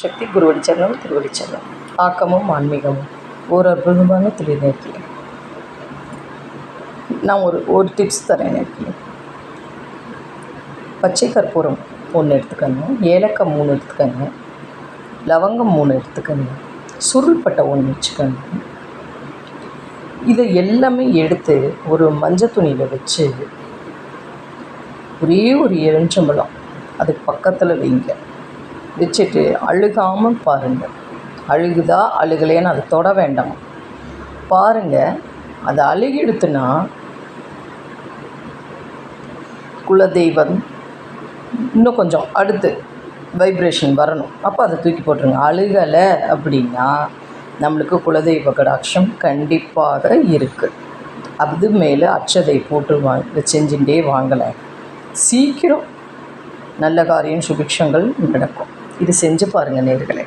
சக்தி குருவடி சரணம் திருவடி சரணம். ஆக்கமும் ஆன்மீகமும் ஒரு அற்புதமான தொழில் நேர்த்தி. நான் ஒரு டிப்ஸ் தரேன் நேர்த்தி. பச்சை கற்பூரம் 1 எடுத்துக்கங்க, ஏலக்காய் 3 எடுத்துக்கங்க, லவங்கம் 3 எடுத்துக்கங்க, சுருள்பட்டை 1 வச்சுக்கோங்க. இதை எல்லாமே எடுத்து ஒரு மஞ்சள் துணியில் வச்சு ஒரே ஒரு எலுமிச்சம்பழம் அதுக்கு பக்கத்தில் வைங்க. வச்சுட்டு அழுகாமல் பாருங்கள். அழுகுதா அழுகலைன்னு அதை தொட வேண்டாம். பாருங்கள், அது அழுகிடுத்துனா குலதெய்வம் இன்னும் கொஞ்சம் அடுத்து வைப்ரேஷன் வரணும். அப்போ அதை தூக்கி போட்டுருங்க. அழுகலை அப்படின்னா நம்மளுக்கு குலதெய்வ கடாட்சம் கண்டிப்பாக இருக்குது. அது மேலே அட்சதை போட்டு செஞ்சுட்டே வாங்கலை, சீக்கிரம் நல்ல காரியம் சுபிக்ஷங்கள் நடக்கும். இது செஞ்சு பாருங்கள் நேயர்களே.